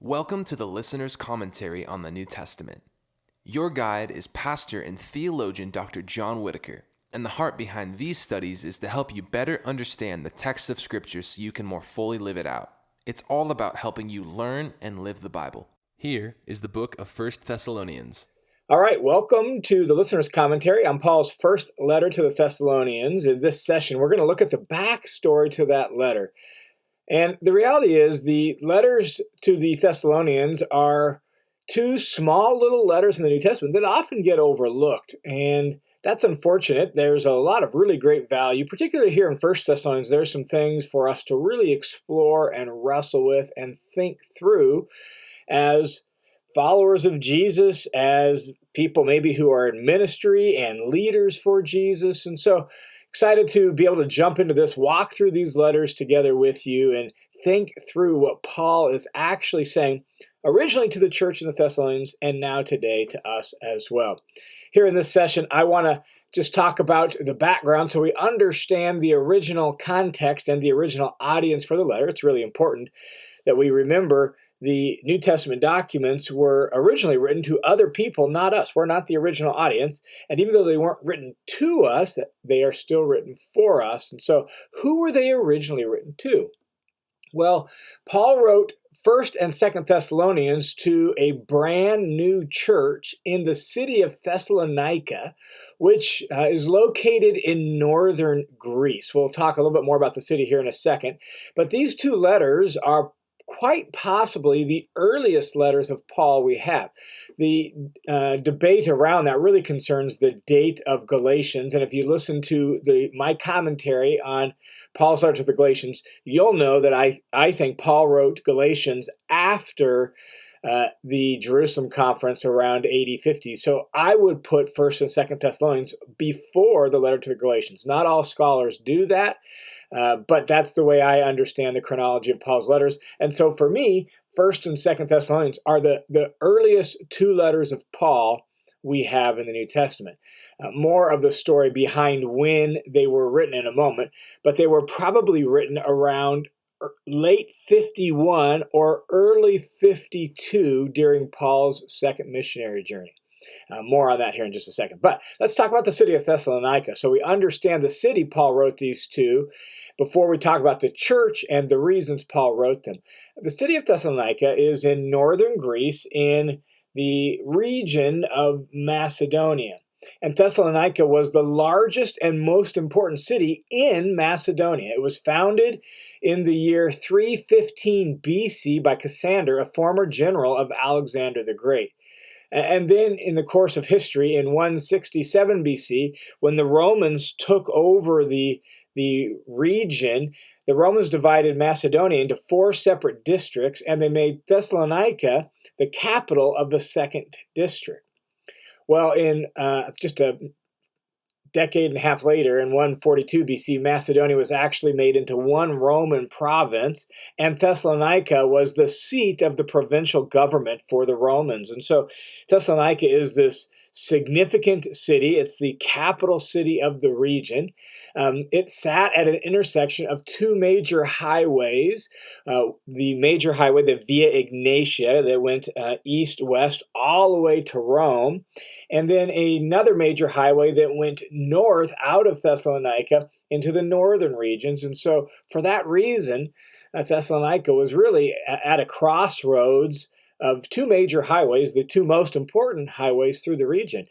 Welcome to the Listener's Commentary on the New Testament. Your guide is pastor and theologian Dr. John Whitaker, and the heart behind these studies is to help you better understand the text of Scripture so you can more fully live it out. It's all about helping you learn and live the Bible. Here is the book of 1 Thessalonians. All right, welcome to the Listener's Commentary on Paul's first letter to the Thessalonians. In this session, we're going to look at the backstory to that letter. And the reality is the letters to the Thessalonians are two small little letters in the New Testament that often get overlooked. And that's unfortunate. There's a lot of really great value, particularly here in 1 Thessalonians. There's some things for us to really explore and wrestle with and think through as followers of Jesus, as people maybe who are in ministry and leaders for Jesus. And so excited to be able to jump into this, walk through these letters together with you, and think through what Paul is actually saying originally to the church in the Thessalonians and now today to us as well. Here in this session, I want to just talk about the background so we understand the original context and the original audience for the letter. It's really important that we remember the New Testament documents were originally written to other people, not us. We're not the original audience. And even though they weren't written to us, they are still written for us. And so who were they originally written to? Well, Paul wrote 1st and 2nd Thessalonians to a brand new church in the city of Thessalonica, which is located in northern Greece. We'll talk a little bit more about the city here in a second. But these two letters are quite possibly the earliest letters of Paul we have. The debate around that really concerns the date of Galatians. And if you listen to my commentary on Paul's letter to the Galatians, you'll know that I think Paul wrote Galatians after the Jerusalem conference around AD 50. So I would put 1st and 2nd Thessalonians before the letter to the Galatians. Not all scholars do that. But that's the way I understand the chronology of Paul's letters. And so for me, 1st and 2nd Thessalonians are the earliest two letters of Paul we have in the New Testament. More of the story behind when they were written in a moment, but they were probably written around late 51 or early 52 during Paul's second missionary journey. More on that here in just a second. But let's talk about the city of Thessalonica. So we understand the city Paul wrote these to before we talk about the church and the reasons Paul wrote them. The city of Thessalonica is in northern Greece in the region of Macedonia. And Thessalonica was the largest and most important city in Macedonia. It was founded in the year 315 BC by Cassander, a former general of Alexander the Great. And then in the course of history, in 167 BC, when the Romans took over the region, the Romans divided Macedonia into 4 separate districts, and they made Thessalonica the capital of the second district. Well, in just a decade and a half later, in 142 BC, Macedonia was actually made into one Roman province, and Thessalonica was the seat of the provincial government for the Romans. And so Thessalonica is this significant city. It's the capital city of the region. It sat at an intersection of two major highways. The major highway, the Via Egnatia, that went east-west all the way to Rome, and then another major highway that went north out of Thessalonica into the northern regions. And so for that reason, Thessalonica was really at a crossroads of two major highways, the two most important highways through the region.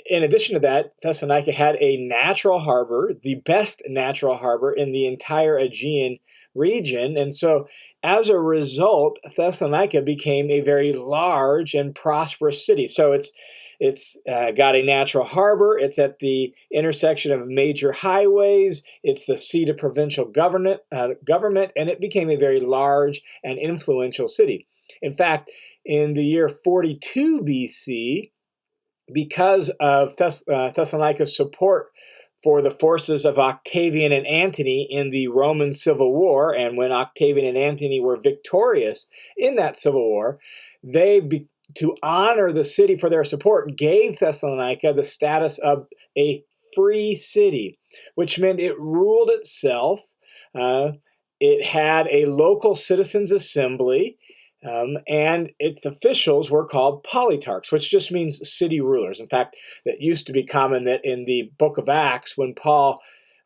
In addition to that, Thessalonica had a natural harbor, the best natural harbor in the entire Aegean region. And so as a result, Thessalonica became a very large and prosperous city. So it's got a natural harbor. It's at the intersection of major highways. It's the seat of provincial government, and it became a very large and influential city. In fact, in the year 42 BC, because of Thessalonica's support for the forces of Octavian and Antony in the Roman Civil War, and when Octavian and Antony were victorious in that civil war, to honor the city for their support, gave Thessalonica the status of a free city, which meant it ruled itself. It had a local citizens' assembly. and its officials were called politarchs, which just means city rulers. In fact, it used to be common that in the book of Acts, when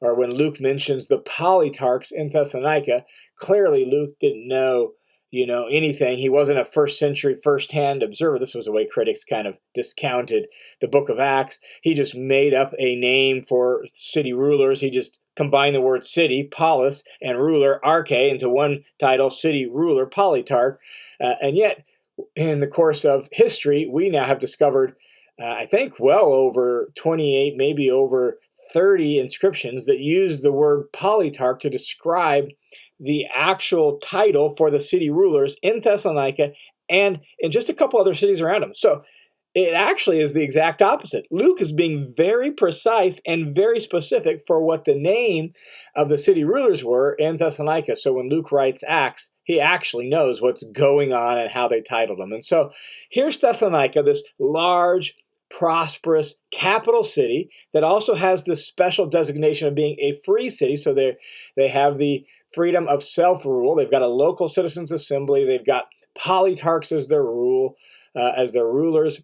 Luke mentions the politarchs in Thessalonica, clearly Luke didn't know, anything. He wasn't a first century, first-hand observer. This was the way critics kind of discounted the book of Acts. He just made up a name for city rulers. He just combined the word city, polis, and ruler, arche, into one title, city ruler, politarch. And yet, in the course of history, we now have discovered, I think, well over 28, maybe over 30 inscriptions that use the word politarch to describe the actual title for the city rulers in Thessalonica and in just a couple other cities around them. So it actually is the exact opposite. Luke is being very precise and very specific for what the name of the city rulers were in Thessalonica. So when Luke writes Acts, he actually knows what's going on and how they titled them. And so here's Thessalonica, this large, prosperous capital city that also has this special designation of being a free city. So they have the freedom of self-rule. They've got a local citizens' assembly. They've got politarchs as their rulers.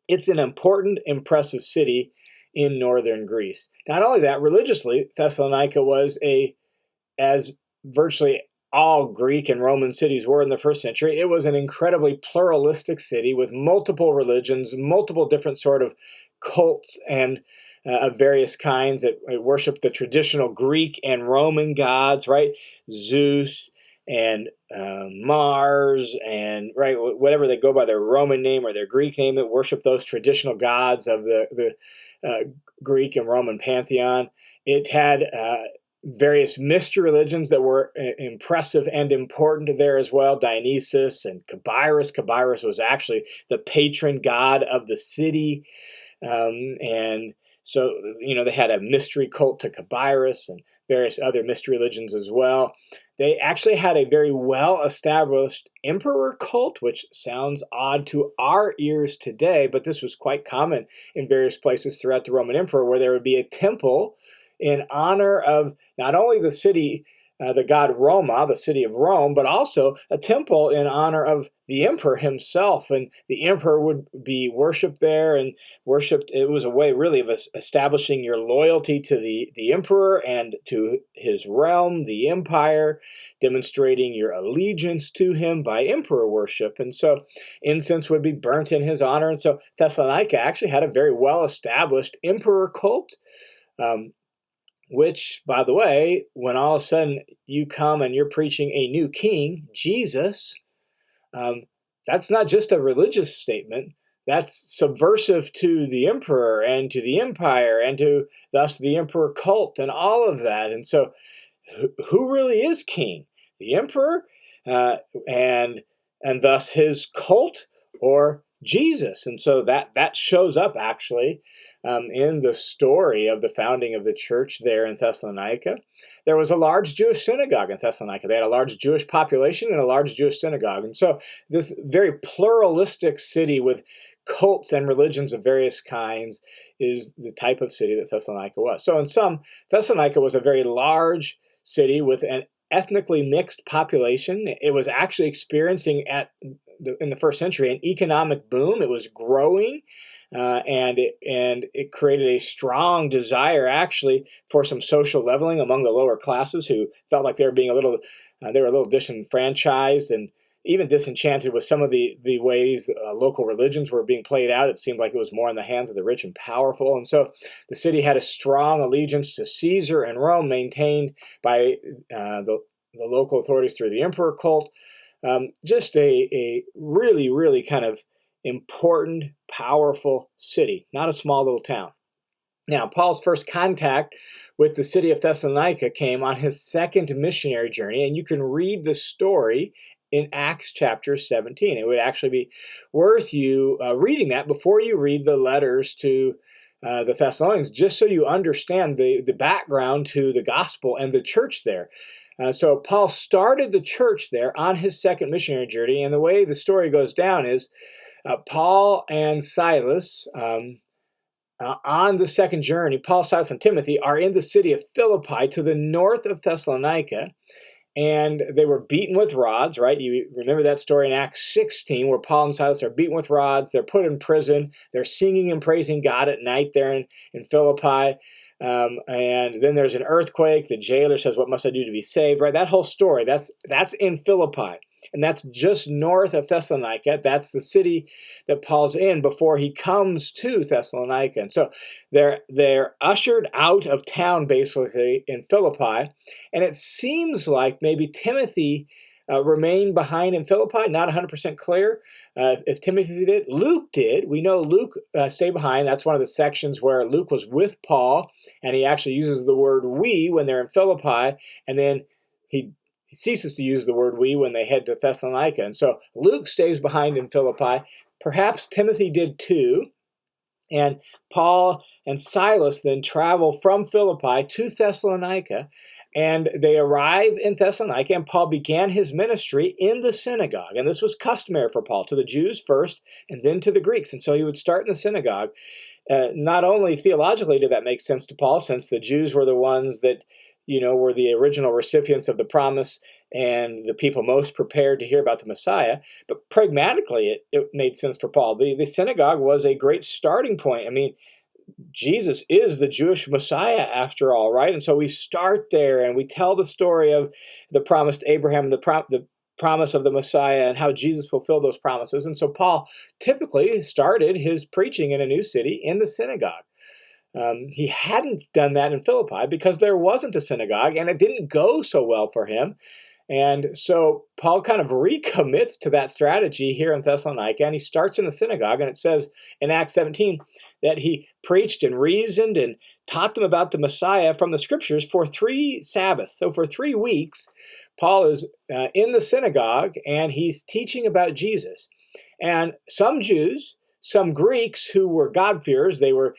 It's an important, impressive city in northern Greece. Not only that, religiously, Thessalonica was as virtually all Greek and Roman cities were in the first century, it was an incredibly pluralistic city with multiple religions, multiple different sort of cults and of various kinds that worshiped the traditional Greek and Roman gods, right? Zeus and Mars and whatever they go by their Roman name or their Greek name, that worship those traditional gods of the Greek and Roman pantheon. It had various mystery religions that were impressive and important there as well. Dionysus and Cabirus. Cabirus was actually the patron god of the city. And so, they had a mystery cult to Cabirus and various other mystery religions as well. They actually had a very well-established emperor cult, which sounds odd to our ears today, but this was quite common in various places throughout the Roman Empire, where there would be a temple in honor of not only the city, the god Roma, the city of Rome, but also a temple in honor of the emperor himself. And the emperor would be worshipped there and worshipped. It was a way really of establishing your loyalty to the emperor and to his realm, the empire, demonstrating your allegiance to him by emperor worship. And so incense would be burnt in his honor. And so Thessalonica actually had a very well-established emperor cult. Which, by the way, when all of a sudden you come and you're preaching a new king, Jesus, that's not just a religious statement. That's subversive to the emperor and to the empire and to thus the emperor cult and all of that. And so who really is king? The emperor and thus his cult, or Jesus? And so that shows up actually in the story of the founding of the church there in Thessalonica. There was a large Jewish synagogue in Thessalonica. They had a large Jewish population and a large Jewish synagogue. And so this very pluralistic city with cults and religions of various kinds is the type of city that Thessalonica was. So in sum, Thessalonica was a very large city with an ethnically mixed population. It was actually experiencing in the first century an economic boom. It was growing. And it created a strong desire, actually, for some social leveling among the lower classes who felt like they were being a little disenfranchised and even disenchanted with some of the ways local religions were being played out. It seemed like it was more in the hands of the rich and powerful. And so the city had a strong allegiance to Caesar and Rome, maintained by the local authorities through the emperor cult. Just a really, really kind of important, powerful city, not a small little town. Now, Paul's first contact with the city of Thessalonica came on his second missionary journey, and you can read the story in Acts chapter 17. It would actually be worth you reading that before you read the letters to the Thessalonians, just so you understand the background to the gospel and the church there. So Paul started the church there on his second missionary journey, and the way the story goes down is Paul and Silas, on the second journey, Paul, Silas, and Timothy are in the city of Philippi to the north of Thessalonica, and they were beaten with rods, right? You remember that story in Acts 16 where Paul and Silas are beaten with rods. They're put in prison. They're singing and praising God at night there in Philippi. And then there's an earthquake. The jailer says, "What must I do to be saved?" Right? That whole story, that's in Philippi. And that's just north of Thessalonica. That's the city that Paul's in before he comes to Thessalonica. And so they're ushered out of town basically in Philippi. And it seems like maybe Timothy remained behind in Philippi, not 100% clear if Timothy did. Luke did. We know Luke stayed behind. That's one of the sections where Luke was with Paul, and he actually uses the word we when they're in Philippi, and then he ceases to use the word we when they head to Thessalonica. And so Luke stays behind in Philippi. Perhaps Timothy did too. And Paul and Silas then travel from Philippi to Thessalonica, and they arrive in Thessalonica, and Paul began his ministry in the synagogue. And this was customary for Paul, to the Jews first, and then to the Greeks. And so he would start in the synagogue. Not only theologically did that make sense to Paul, since the Jews were the ones that, were the original recipients of the promise and the people most prepared to hear about the Messiah, but pragmatically it made sense for Paul. The synagogue was a great starting point. I mean, Jesus is the Jewish Messiah after all, right? And so we start there and we tell the story of the promise to Abraham, the promise of the Messiah, and how Jesus fulfilled those promises. And so Paul typically started his preaching in a new city in the synagogue. He hadn't done that in Philippi because there wasn't a synagogue and it didn't go so well for him. And so Paul kind of recommits to that strategy here in Thessalonica, and he starts in the synagogue, and it says in Acts 17 that he preached and reasoned and taught them about the Messiah from the scriptures for 3 Sabbaths. So for 3 weeks, Paul is in the synagogue, and he's teaching about Jesus. And some Jews, some Greeks who were God-fearers, they were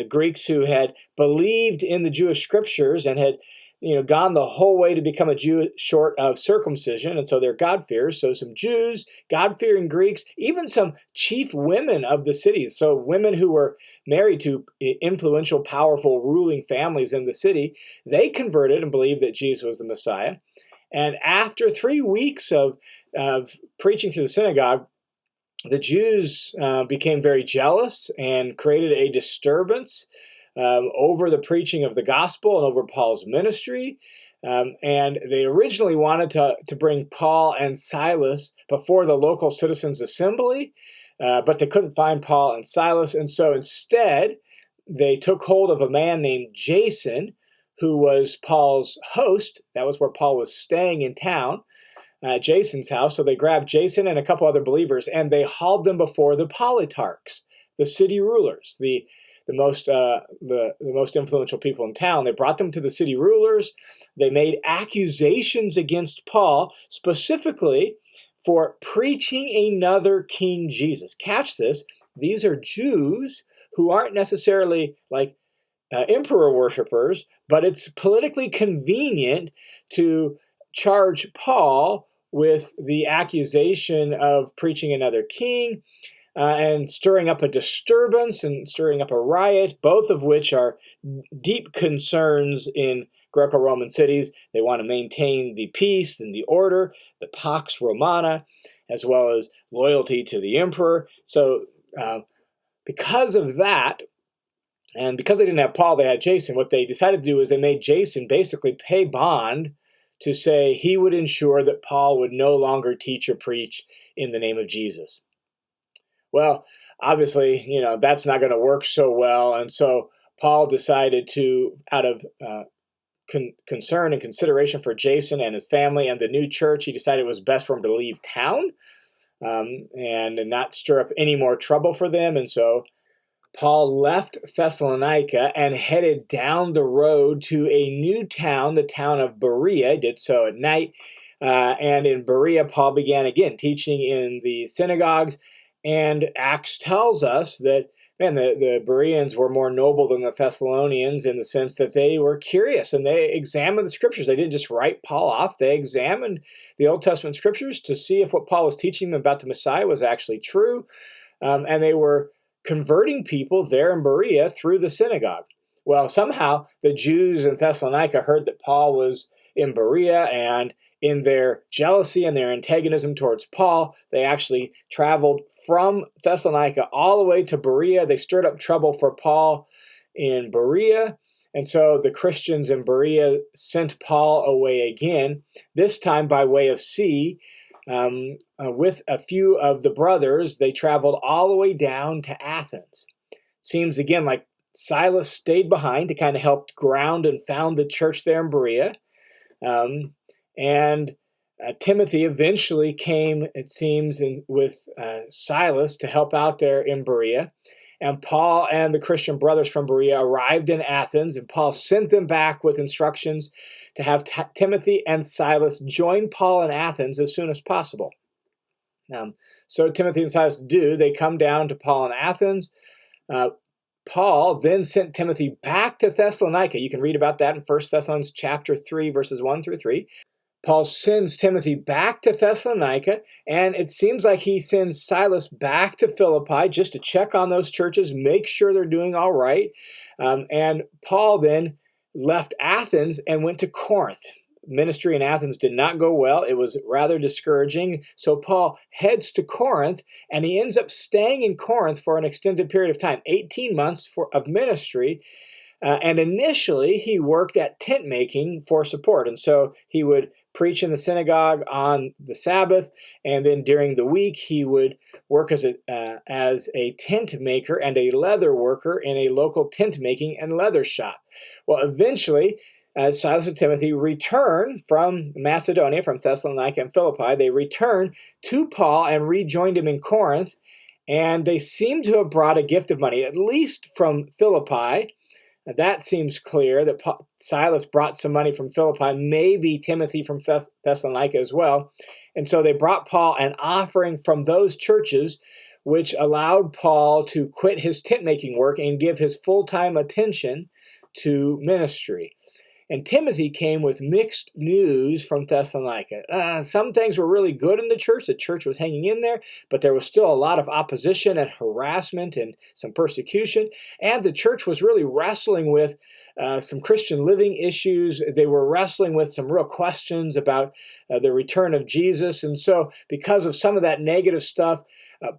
Greeks who had believed in the Jewish scriptures and had gone the whole way to become a Jew short of circumcision, and so they're God-fearers. So some Jews, God-fearing Greeks, even some chief women of the cities, so women who were married to influential, powerful, ruling families in the city, they converted and believed that Jesus was the Messiah. And after 3 weeks of preaching through the synagogue, the Jews became very jealous and created a disturbance over the preaching of the gospel and over Paul's ministry. And they originally wanted to bring Paul and Silas before the local citizens' assembly, but they couldn't find Paul and Silas. And so instead, they took hold of a man named Jason, who was Paul's host. That was where Paul was staying in town, at Jason's house. So they grabbed Jason and a couple other believers, and they hauled them before the politarchs, the city rulers, the most influential people in town. They brought them to the city rulers. They made accusations against Paul, specifically for preaching another King Jesus. Catch this. These are Jews who aren't necessarily like emperor worshipers, but it's politically convenient to charge Paul with the accusation of preaching another king and stirring up a disturbance and stirring up a riot, both of which are deep concerns in Greco-Roman cities. They want to maintain the peace and the order, the Pax Romana, as well as loyalty to the emperor. So because of that, and because they didn't have Paul, they had Jason. What they decided to do is they made Jason basically pay bond to say he would ensure that Paul would no longer teach or preach in the name of Jesus. Well, obviously, that's not going to work so well. And so Paul decided to, out of concern and consideration for Jason and his family and the new church, he decided it was best for him to leave town and not stir up any more trouble for them. And so Paul left Thessalonica and headed down the road to a new town, the town of Berea. He did so at night. And in Berea, Paul began again teaching in the synagogues. And Acts tells us that, the Bereans were more noble than the Thessalonians in the sense that they were curious and they examined the scriptures. They didn't just write Paul off. They examined the Old Testament scriptures to see if what Paul was teaching them about the Messiah was actually true. And they were converting people there in Berea through the synagogue. Well, somehow the Jews in Thessalonica heard that Paul was in Berea, and in their jealousy and their antagonism towards Paul, they actually traveled from Thessalonica all the way to Berea. They stirred up trouble for Paul in Berea. And so the Christians in Berea sent Paul away again, this time by way of sea. With a few of the brothers, they traveled all the way down to Athens. Seems again like Silas stayed behind to kind of help ground and found the church there in Berea. And Timothy eventually came, it seems, with Silas to help out there in Berea. And Paul and the Christian brothers from Berea arrived in Athens, and Paul sent them back with instructions to have Timothy and Silas join Paul in Athens as soon as possible. So Timothy and Silas do. They come down to Paul in Athens. Paul then sent Timothy back to Thessalonica. You can read about that in 1 Thessalonians chapter 3, verses 1 through 3. Paul sends Timothy back to Thessalonica, and it seems like he sends Silas back to Philippi just to check on those churches, make sure they're doing all right. And Paul then left Athens and went to Corinth. Ministry in Athens did not go well. It was rather discouraging. So Paul heads to Corinth, and he ends up staying in Corinth for an extended period of time, 18 months of ministry. And initially, he worked at tent making for support. And so he would preach in the synagogue on the Sabbath, and then during the week, he would work as a tent maker and a leather worker in a local tent making and leather shop. Well, eventually, Silas and Timothy return from Macedonia, from Thessalonica and Philippi. They return to Paul and rejoined him in Corinth, and they seem to have brought a gift of money, at least from Philippi. That seems clear that Silas brought some money from Philippi, maybe Timothy from Thessalonica as well. And so they brought Paul an offering from those churches, which allowed Paul to quit his tent making work and give his full-time attention to ministry. And Timothy came with mixed news from Thessalonica. Some things were really good in the church. The church was hanging in there, but there was still a lot of opposition and harassment and some persecution. And the church was really wrestling with some Christian living issues. They were wrestling with some real questions about the return of Jesus. And so because of some of that negative stuff,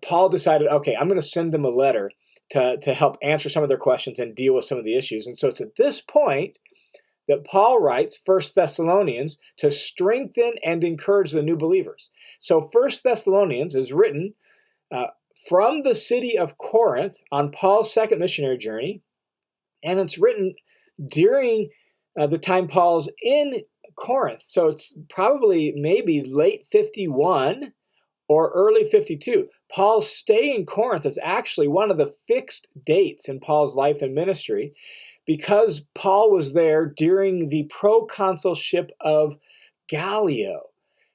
Paul decided, okay, I'm going to send them a letter to help answer some of their questions and deal with some of the issues. And so it's at this point that Paul writes 1 Thessalonians to strengthen and encourage the new believers. So 1 Thessalonians is written from the city of Corinth on Paul's second missionary journey, and it's written during the time Paul's in Corinth. So it's probably maybe late 51 or early 52. Paul's stay in Corinth is actually one of the fixed dates in Paul's life and ministry, because Paul was there during the proconsulship of Gallio.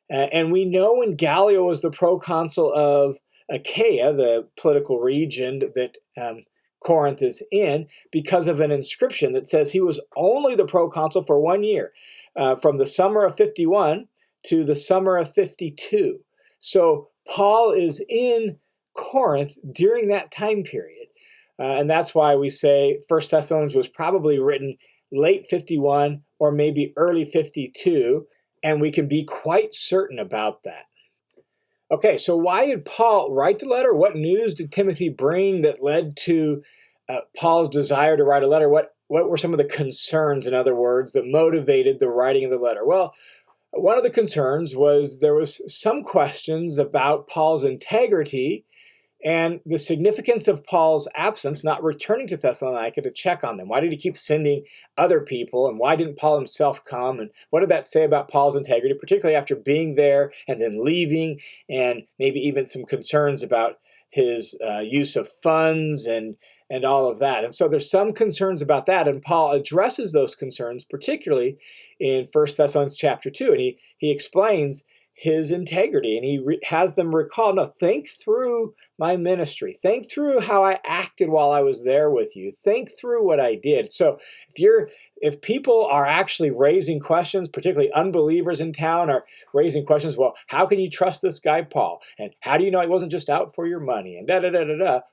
And we know when Gallio was the proconsul of Achaia, the political region that Corinth is in, because of an inscription that says he was only the proconsul for 1 year, from the summer of 51 to the summer of 52. So Paul is in Corinth during that time period. And that's why we say 1 Thessalonians was probably written late 51 or maybe early 52, and we can be quite certain about that. Okay, so why did Paul write the letter? What news did Timothy bring that led to Paul's desire to write a letter? What were some of the concerns, in other words, that motivated the writing of the letter? Well, one of the concerns was there was some questions about Paul's integrity and the significance of Paul's absence, not returning to Thessalonica to check on them. Why did he keep sending other people, and why didn't Paul himself come? And what did that say about Paul's integrity, particularly after being there and then leaving, and maybe even some concerns about his use of funds and all of that. And so there's some concerns about that, and Paul addresses those concerns, particularly in 1 Thessalonians chapter 2, and he explains his integrity, and he has them recall, no, think through my ministry. Think through how I acted while I was there with you. Think through what I did. So if people are actually raising questions, particularly unbelievers in town are raising questions, well, how can you trust this guy, Paul? And how do you know he wasn't just out for your money? And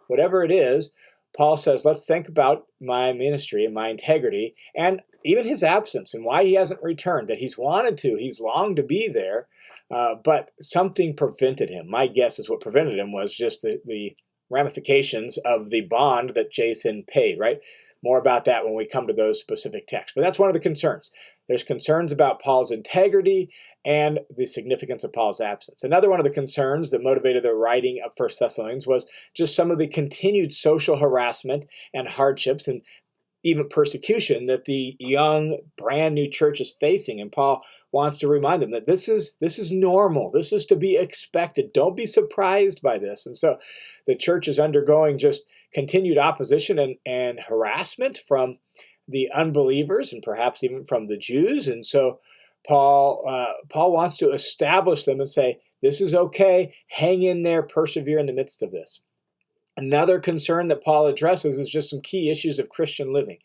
whatever it is, Paul says, let's think about my ministry and my integrity and even his absence and why he hasn't returned, that he's wanted to, he's longed to be there, but something prevented him. My guess is what prevented him was just the ramifications of the bond that Jason paid, right? More about that when we come to those specific texts. But that's one of the concerns. There's concerns about Paul's integrity and the significance of Paul's absence. Another one of the concerns that motivated the writing of 1 Thessalonians was just some of the continued social harassment and hardships and even persecution that the young, brand new church is facing. And Paul wants to remind them that this is normal. This is to be expected. Don't be surprised by this. And so the church is undergoing just continued opposition and harassment from the unbelievers and perhaps even from the Jews. And so Paul wants to establish them and say, this is okay. Hang in there. Persevere in the midst of this. Another concern that Paul addresses is just some key issues of Christian living,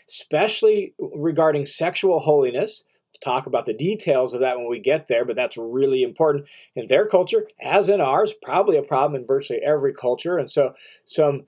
especially regarding sexual holiness. We'll talk about the details of that when we get there, but that's really important in their culture, as in ours, probably a problem in virtually every culture. And so some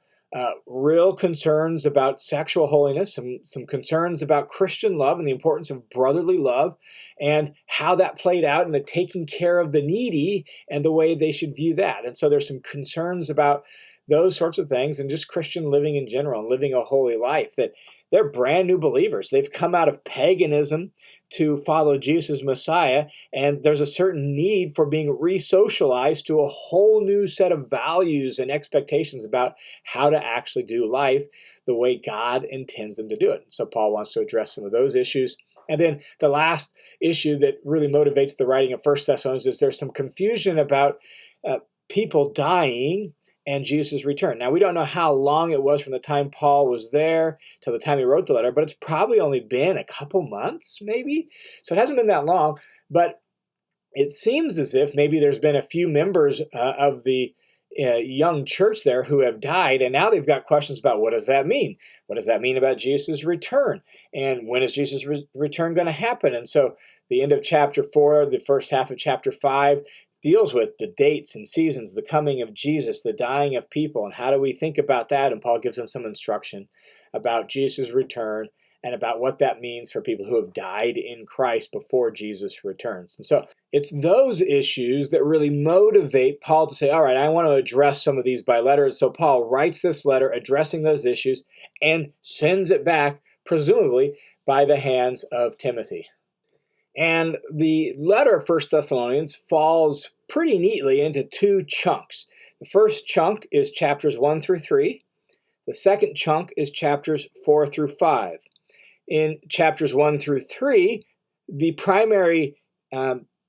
real concerns about sexual holiness, some concerns about Christian love and the importance of brotherly love and how that played out in the taking care of the needy and the way they should view that. And so there's some concerns about those sorts of things and just Christian living in general and living a holy life, that they're brand new believers. They've come out of paganism to follow Jesus Messiah, and there's a certain need for being re-socialized to a whole new set of values and expectations about how to actually do life the way God intends them to do it. So Paul wants to address some of those issues. And then the last issue that really motivates the writing of 1 Thessalonians is there's some confusion about people dying and Jesus' return. Now, we don't know how long it was from the time Paul was there to the time he wrote the letter, but it's probably only been a couple months, maybe. So it hasn't been that long, but it seems as if maybe there's been a few members of the young church there who have died, and now they've got questions about what does that mean? What does that mean about Jesus' return? And when is Jesus' return going to happen? And so the end of chapter 4, the first half of chapter 5, deals with the dates and seasons, the coming of Jesus, the dying of people, and how do we think about that? And Paul gives them some instruction about Jesus' return and about what that means for people who have died in Christ before Jesus returns. And so it's those issues that really motivate Paul to say, all right, I want to address some of these by letter. And so Paul writes this letter addressing those issues and sends it back, presumably, by the hands of Timothy. And the letter of 1 Thessalonians falls pretty neatly into two chunks. The first chunk is chapters 1 through 3. The second chunk is chapters 4 through 5. In chapters 1 through 3, the primary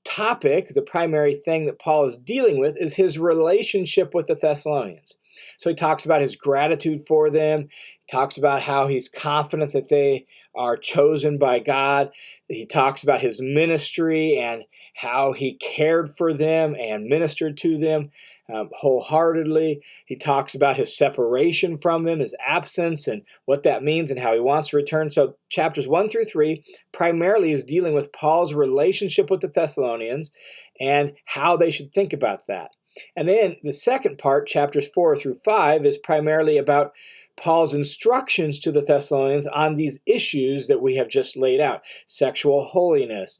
topic, the primary thing that Paul is dealing with is his relationship with the Thessalonians. So he talks about his gratitude for them. He talks about how he's confident that they are chosen by God. He talks about his ministry and how he cared for them and ministered to them wholeheartedly. He talks about his separation from them, his absence, and what that means and how he wants to return. So chapters 1 through 3 primarily is dealing with Paul's relationship with the Thessalonians and how they should think about that. And then the second part, chapters 4 through 5, is primarily about Paul's instructions to the Thessalonians on these issues that we have just laid out. Sexual holiness,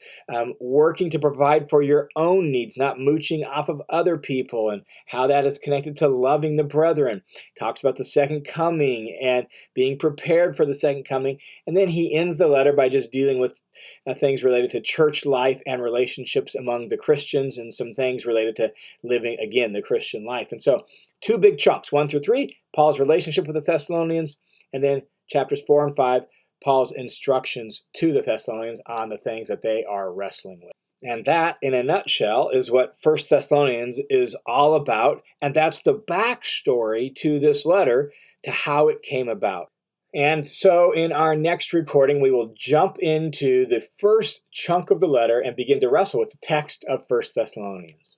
working to provide for your own needs, not mooching off of other people, and how that is connected to loving the brethren. Talks about the second coming and being prepared for the second coming. And then he ends the letter by just dealing with things related to church life and relationships among the Christians and some things related to living, again, the Christian life. And so two big chunks, 1 through 3, Paul's relationship with the Thessalonians, and then chapters 4 and 5, Paul's instructions to the Thessalonians on the things that they are wrestling with. And that, in a nutshell, is what 1 Thessalonians is all about, and that's the backstory to this letter, to how it came about. And so in our next recording, we will jump into the first chunk of the letter and begin to wrestle with the text of 1 Thessalonians.